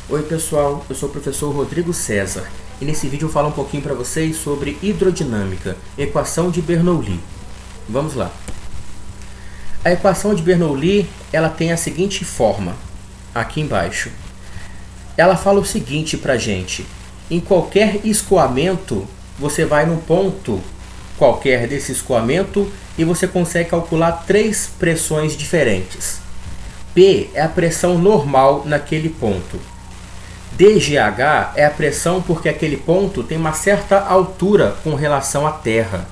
Oi pessoal, eu sou o professor Rodrigo César e nesse vídeo eu falo um pouquinho para vocês sobre hidrodinâmica, equação de Bernoulli. Vamos lá. A equação de Bernoulli ela tem a seguinte forma, aqui embaixo. Ela fala o seguinte para a gente: em qualquer escoamento, você vai num ponto qualquer desse escoamento e você consegue calcular três pressões diferentes. P é a pressão normal naquele ponto. DGH é a pressão porque aquele ponto tem uma certa altura com relação à Terra.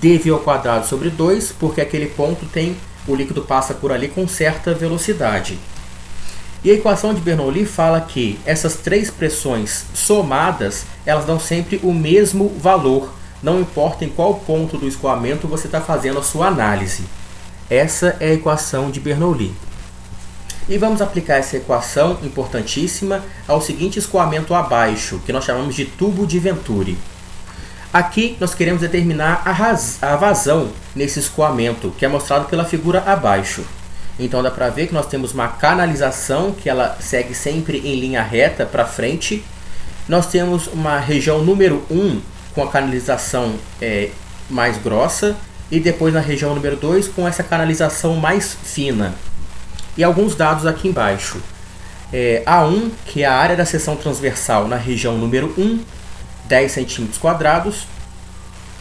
dV² sobre 2 porque aquele ponto tem, o líquido passa por ali com certa velocidade. E a equação de Bernoulli fala que essas três pressões somadas, elas dão sempre o mesmo valor, não importa em qual ponto do escoamento você está fazendo a sua análise. Essa é a equação de Bernoulli. E vamos aplicar essa equação importantíssima ao seguinte escoamento abaixo, que nós chamamos de tubo de Venturi. Aqui nós queremos determinar a vazão nesse escoamento, que é mostrado pela figura abaixo. Então dá para ver que nós temos uma canalização que ela segue sempre em linha reta para frente. Nós temos uma região número 1 com a canalização mais grossa e depois na região número 2 com essa canalização mais fina. E alguns dados aqui embaixo. A1, que é a área da seção transversal na região número 1, 10 cm².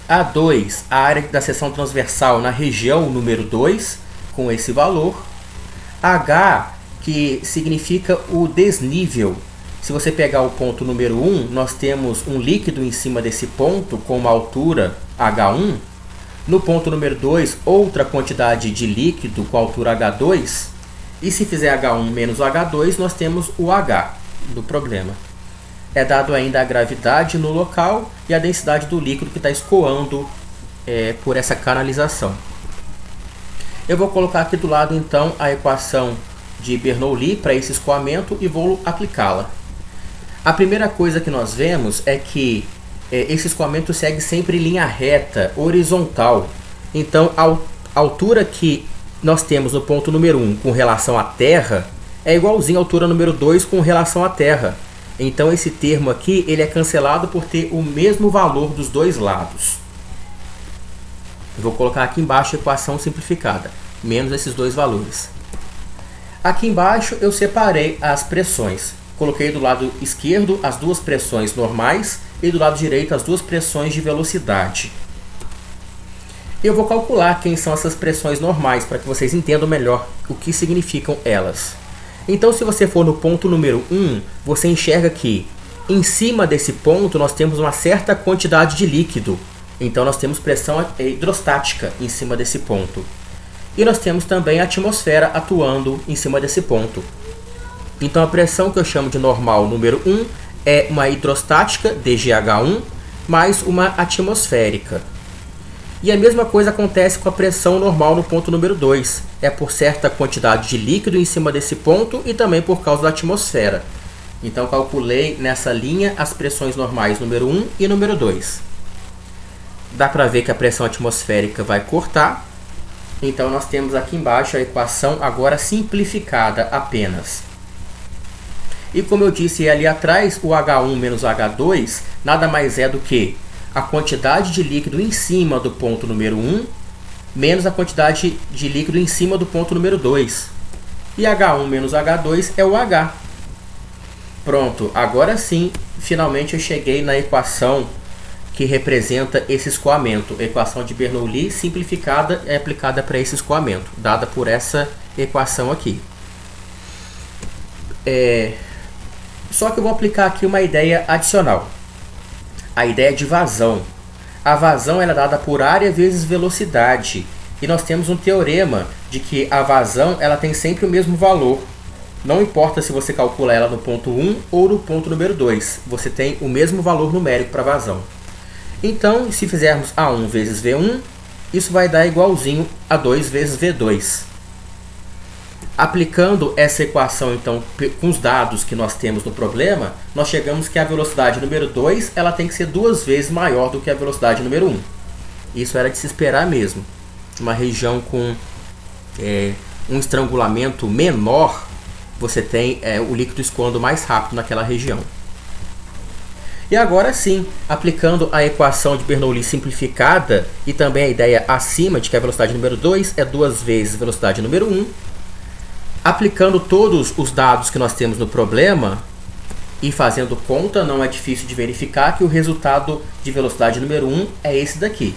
A2, a área da seção transversal na região número 2, com esse valor. H, que significa o desnível. Se você pegar o ponto número 1, nós temos um líquido em cima desse ponto com uma altura H1. No ponto número 2, outra quantidade de líquido com altura H2. E se fizer H1 menos H2, nós temos o H do problema. É dado ainda a gravidade no local e a densidade do líquido que está escoando por essa canalização. Eu vou colocar aqui do lado, então, a equação de Bernoulli para esse escoamento e vou aplicá-la. A primeira coisa que nós vemos é que esse escoamento segue sempre em linha reta, horizontal. Então, a altura que nós temos no ponto número 1 com relação à Terra é igualzinho à altura número 2 com relação à Terra. Então esse termo aqui ele é cancelado por ter o mesmo valor dos dois lados. Eu vou colocar aqui embaixo a equação simplificada, menos esses dois valores. Aqui embaixo eu separei as pressões. Coloquei do lado esquerdo as duas pressões normais e do lado direito as duas pressões de velocidade. Eu vou calcular quem são essas pressões normais, para que vocês entendam melhor o que significam elas. Então, se você for no ponto número 1, você enxerga que em cima desse ponto nós temos uma certa quantidade de líquido. Então, nós temos pressão hidrostática em cima desse ponto. E nós temos também a atmosfera atuando em cima desse ponto. Então, a pressão que eu chamo de normal número 1 é uma hidrostática, DGH1, mais uma atmosférica. E a mesma coisa acontece com a pressão normal no ponto número 2. É por certa quantidade de líquido em cima desse ponto e também por causa da atmosfera. Então, calculei nessa linha as pressões normais número 1 e número 2. Dá para ver que a pressão atmosférica vai cortar. Então, nós temos aqui embaixo a equação agora simplificada apenas. E como eu disse ali atrás, o H1 menos H2 nada mais é do que a quantidade de líquido em cima do ponto número 1 menos a quantidade de líquido em cima do ponto número 2. E H1 menos H2 é o H. Pronto, agora sim, finalmente eu cheguei na equação que representa esse escoamento. A equação de Bernoulli simplificada é aplicada para esse escoamento, dada por essa equação aqui. Só que eu vou aplicar aqui uma ideia adicional. A ideia de vazão. A vazão ela é dada por área vezes velocidade. E nós temos um teorema de que a vazão ela tem sempre o mesmo valor. Não importa se você calcula ela no ponto 1 ou no ponto número 2. Você tem o mesmo valor numérico para a vazão. Então, se fizermos A1 vezes V1, isso vai dar igualzinho a 2 vezes V2. Aplicando essa equação, então, com os dados que nós temos no problema, nós chegamos que a velocidade número 2 ela tem que ser 2 vezes maior do que a velocidade número 1. Isso era de se esperar mesmo. Uma região com um estrangulamento menor, você tem o líquido escoando mais rápido naquela região. E agora sim, aplicando a equação de Bernoulli simplificada e também a ideia acima de que a velocidade número 2 é 2 vezes a velocidade número 1, aplicando todos os dados que nós temos no problema e fazendo conta, não é difícil de verificar que o resultado de velocidade número 1 é esse daqui.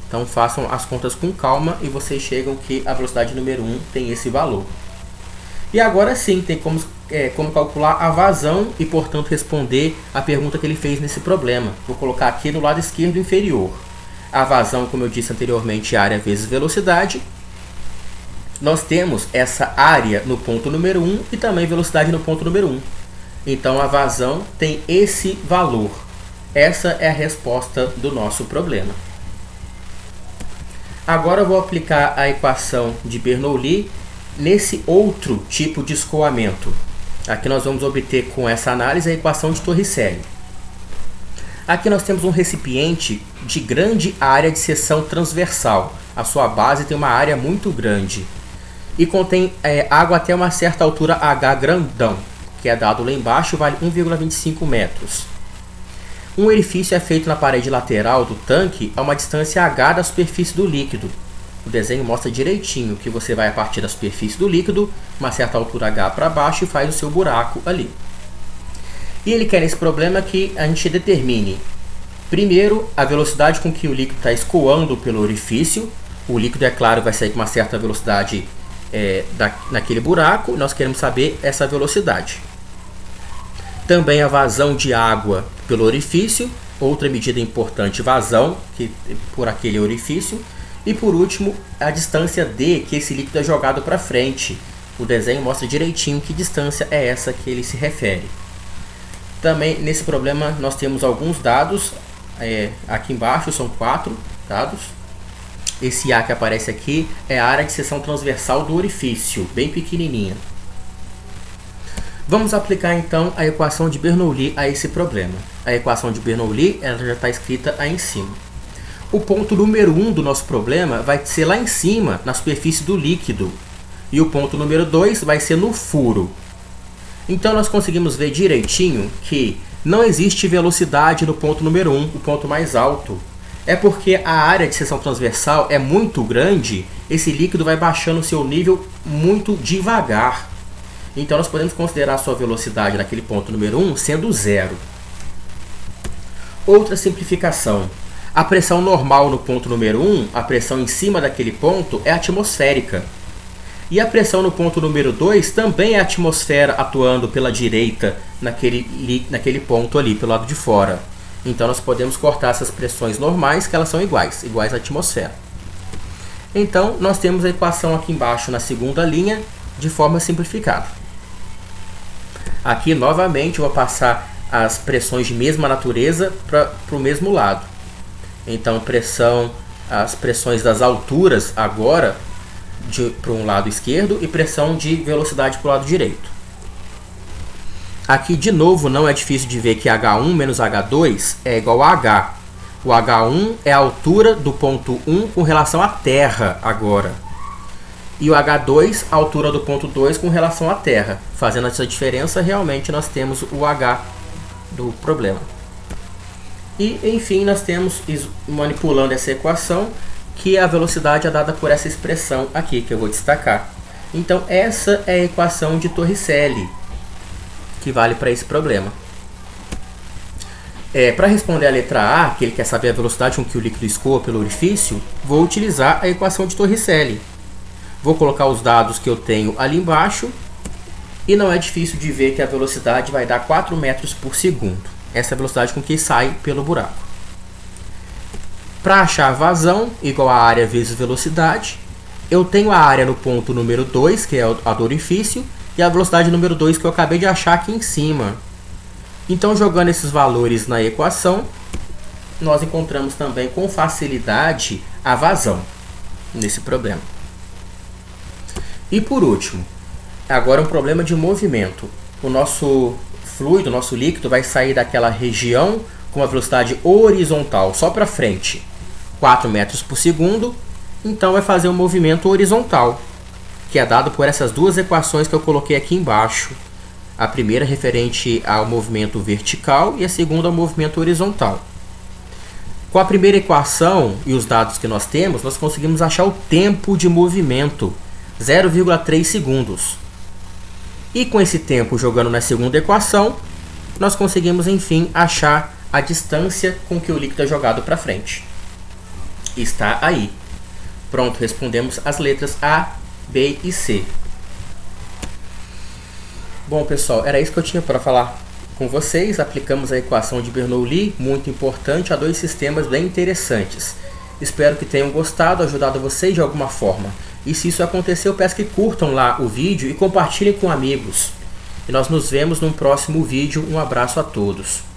Então façam as contas com calma e vocês chegam que a velocidade número 1 tem esse valor. E agora sim, tem como calcular a vazão e, portanto, responder a pergunta que ele fez nesse problema. Vou colocar aqui no lado esquerdo inferior. A vazão, como eu disse anteriormente, é área vezes velocidade. Nós temos essa área no ponto número 1 e também velocidade no ponto número 1. Então, a vazão tem esse valor. Essa é a resposta do nosso problema. Agora eu vou aplicar a equação de Bernoulli nesse outro tipo de escoamento. Aqui nós vamos obter com essa análise a equação de Torricelli. Aqui nós temos um recipiente de grande área de seção transversal. A sua base tem uma área muito grande e contém água até uma certa altura H grandão, que é dado lá embaixo, vale 1,25 metros. Um orifício é feito na parede lateral do tanque a uma distância H da superfície do líquido. O desenho mostra direitinho que você vai a partir da superfície do líquido, uma certa altura H para baixo, e faz o seu buraco ali. E ele quer nesse problema que a gente determine, primeiro, a velocidade com que o líquido está escoando pelo orifício. O líquido, é claro, vai sair com uma certa velocidade naquele buraco. Nós queremos saber essa velocidade. Também a vazão de água pelo orifício, outra medida importante, vazão por aquele orifício. E por último, a distância D que esse líquido é jogado para frente. O desenho mostra direitinho que distância é essa que ele se refere. Também nesse problema nós temos alguns dados. Aqui embaixo são 4 dados. Esse A que aparece aqui é a área de seção transversal do orifício, bem pequenininha. Vamos aplicar então a equação de Bernoulli a esse problema. A equação de Bernoulli ela já está escrita aí em cima. O ponto número 1 do nosso problema vai ser lá em cima, na superfície do líquido. E o ponto número 2 vai ser no furo. Então nós conseguimos ver direitinho que não existe velocidade no ponto número 1, o ponto mais alto. É porque a área de seção transversal é muito grande, esse líquido vai baixando o seu nível muito devagar. Então nós podemos considerar a sua velocidade naquele ponto número 1 sendo 0. Outra simplificação. A pressão normal no ponto número 1, a pressão em cima daquele ponto, é atmosférica. E a pressão no ponto número 2 também é a atmosfera atuando pela direita naquele ponto ali, pelo lado de fora. Então nós podemos cortar essas pressões normais, que elas são iguais à atmosfera. Então nós temos a equação aqui embaixo na segunda linha, de forma simplificada. Aqui novamente eu vou passar as pressões de mesma natureza para o mesmo lado. Então as pressões das alturas agora para um lado esquerdo e pressão de velocidade para o lado direito. Aqui de novo não é difícil de ver que H1 menos H2 é igual a H. O H1 é a altura do ponto 1 com relação à Terra agora. E o H2 a altura do ponto 2 com relação à Terra. Fazendo essa diferença, realmente nós temos o H do problema. E, enfim, nós temos, manipulando essa equação, que a velocidade é dada por essa expressão aqui, que eu vou destacar. Então, essa é a equação de Torricelli, que vale para esse problema. Para responder a letra A, que ele quer saber a velocidade com que o líquido escoa pelo orifício, vou utilizar a equação de Torricelli. Vou colocar os dados que eu tenho ali embaixo, e não é difícil de ver que a velocidade vai dar 4 metros por segundo. Essa é a velocidade com que sai pelo buraco. Para achar a vazão, igual a área vezes velocidade, eu tenho a área no ponto número 2, que é a do orifício, e a velocidade número 2 que eu acabei de achar aqui em cima. Então, jogando esses valores na equação, nós encontramos também com facilidade a vazão nesse problema. E por último, agora um problema de movimento. O nosso fluido, o nosso líquido vai sair daquela região com uma velocidade horizontal, só para frente, 4 metros por segundo, então vai fazer um movimento horizontal. que é dado por essas duas equações que eu coloquei aqui embaixo. A primeira referente ao movimento vertical e a segunda ao movimento horizontal. Com a primeira equação e os dados que nós temos, nós conseguimos achar o tempo de movimento, 0,3 segundos. E com esse tempo jogando na segunda equação, nós conseguimos, enfim, achar a distância com que o líquido é jogado para frente. Está aí. Pronto, respondemos as letras A, B e C. Bom, pessoal, era isso que eu tinha para falar com vocês. Aplicamos a equação de Bernoulli, muito importante, a dois sistemas bem interessantes. Espero que tenham gostado, ajudado vocês de alguma forma. E se isso acontecer, eu peço que curtam lá o vídeo e compartilhem com amigos. E nós nos vemos num próximo vídeo. Um abraço a todos.